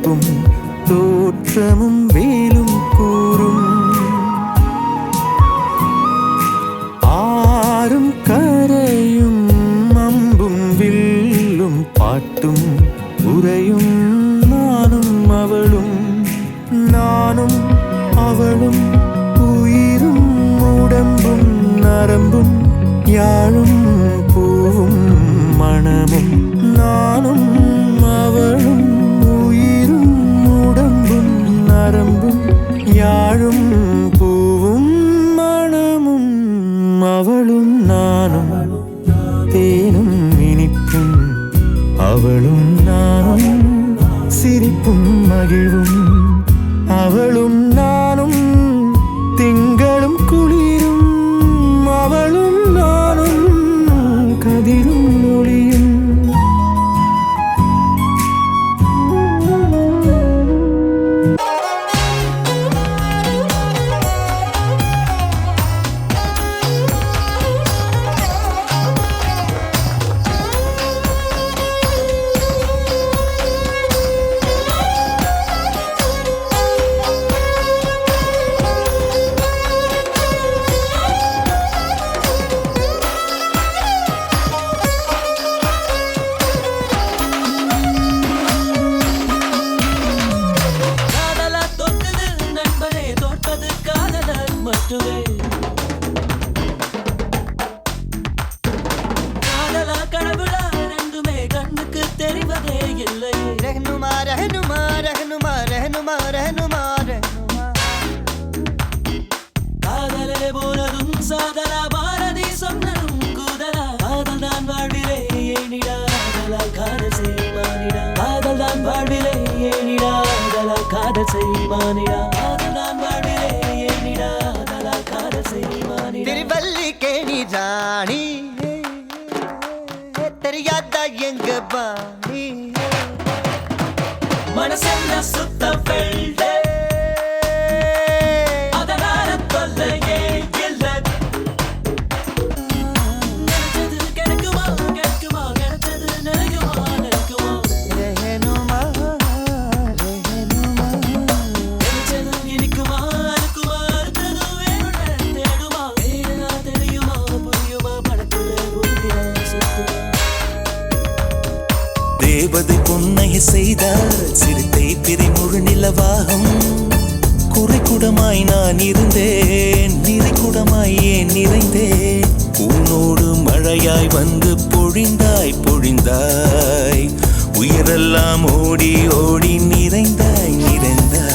சிரிப்பும் தோற்றமும் வேலும் கூறும் ஆறும் கரையும் அம்பும் வில்லும் பாட்டும் உரையும் நானும் அவளும் நானும் அவளும் உயிரும் உடம்பும் நரம்பும் யாழும் பூவும் மணமும் நானும் அவளும் உயிரும் உடம்பும் நரம்பும் யாழும் பூவும் மணமும் அவளும் நானும் தேனும் இனிப்பும் அவளும் நானும் சிரிப்பும் மகிழ்வும் அவளும் நானும் திங்களும் குளிரும் அவளும் நானும் கதிரும் ஒளியும் திருவல்லிக்கேணி ராணி தெரியாத எங்க பாணி மனசெல்லாம் சுத்த வெள்ளை அதனால தொல்லையே இல்லை நினைச்சது கிடைக்குமா கிடைக்குமா கிடைச்சது நினைக்குமா நினைக்குமா தேவதை பொன்னைய செய்தால் சிறுத்தை பிரிமுழு நிலவாகும் குறைக்குடமாய் நான் இருந்தேன் நிறைக்குடமாய் ஏன் நிறைந்தேன் உன்னோடு மழையாய் வந்து பொழிந்தாய் பொழிந்தாய் உயிரெல்லாம் ஓடி ஓடி நிறைந்தாய் நிறைந்தாய்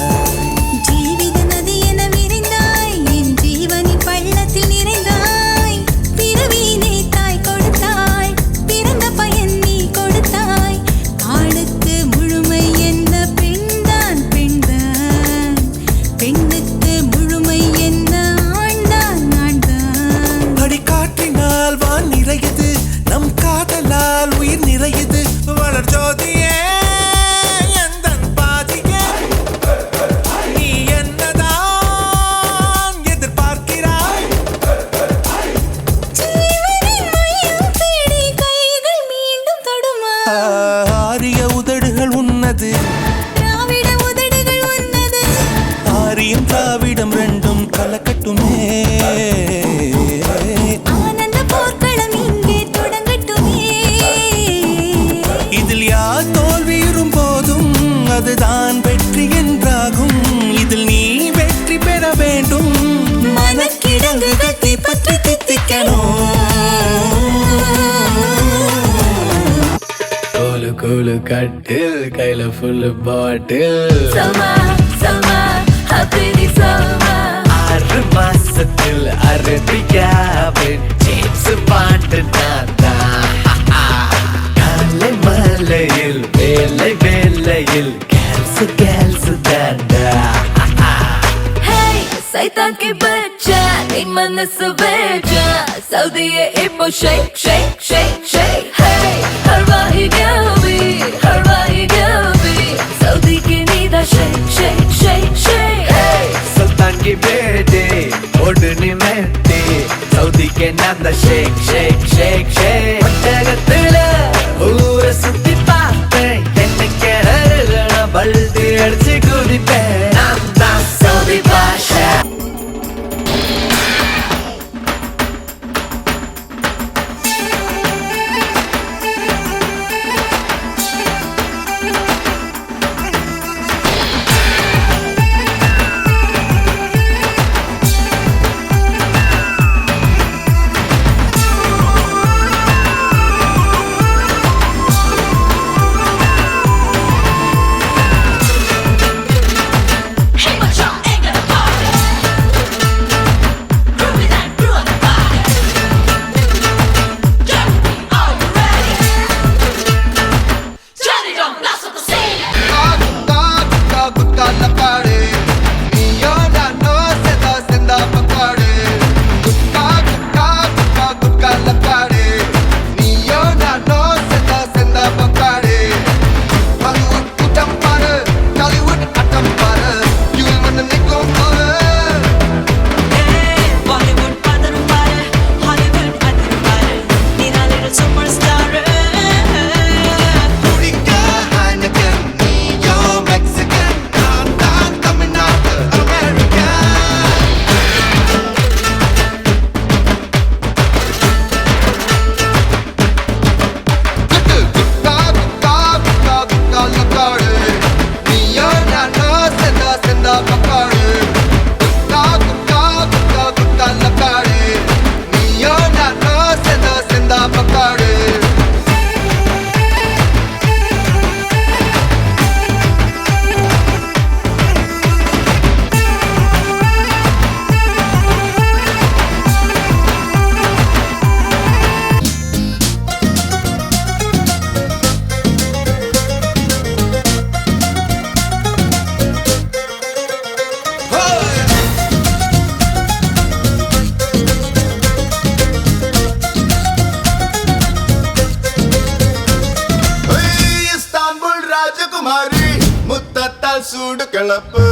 திராவிடம் ரெண்டும் கலக்கட்டுமே ஆனந்த போர்க்களம் இங்கே தொடங்கட்டுமே இதில் யார் தோல்வியுறும் போதும் அதுதான் வெற்றி என்றாகும் இதில் நீ வெற்றி பெற வேண்டும் மனக்கிடங்குகள் தீப்பற்றி தித்திக்கணும் கோலு கோலு கட்டில் கையில ஃபுல்லு பாட்டில் சமா சமா ஹாப்பி சமா 6 மாசத்தில் அரபியாவின் ஜேம்ஸ் பாண்டு நான்தா காலை மலையில் வேலை வேலையில் கேல்சு கேல்சு தாண்டா சைத்தான் கி பச்சா என் மனசு வேஜா சவுதியே இப்போ ஷேக் ஷேக் ஷேக் ஷேக் ஹே ஹர்வாஹி கல்பி சவுதி கி நீதா ஷேக் ஷேக் ஷேக் ஷேக் ஹே சுல்தான் கி பேட்டே ஓடுனி மெட்டி சவுதி கே நான்தா ஷேக் ஷேக் ஷேக் ஷேக் ஒட்டகத்துல ஊரை சுத்தி பார்த்தேன் என்ன கேரள பல்டி ராஜகுமாரி முத்தத்தால் சூடு கிளப்பு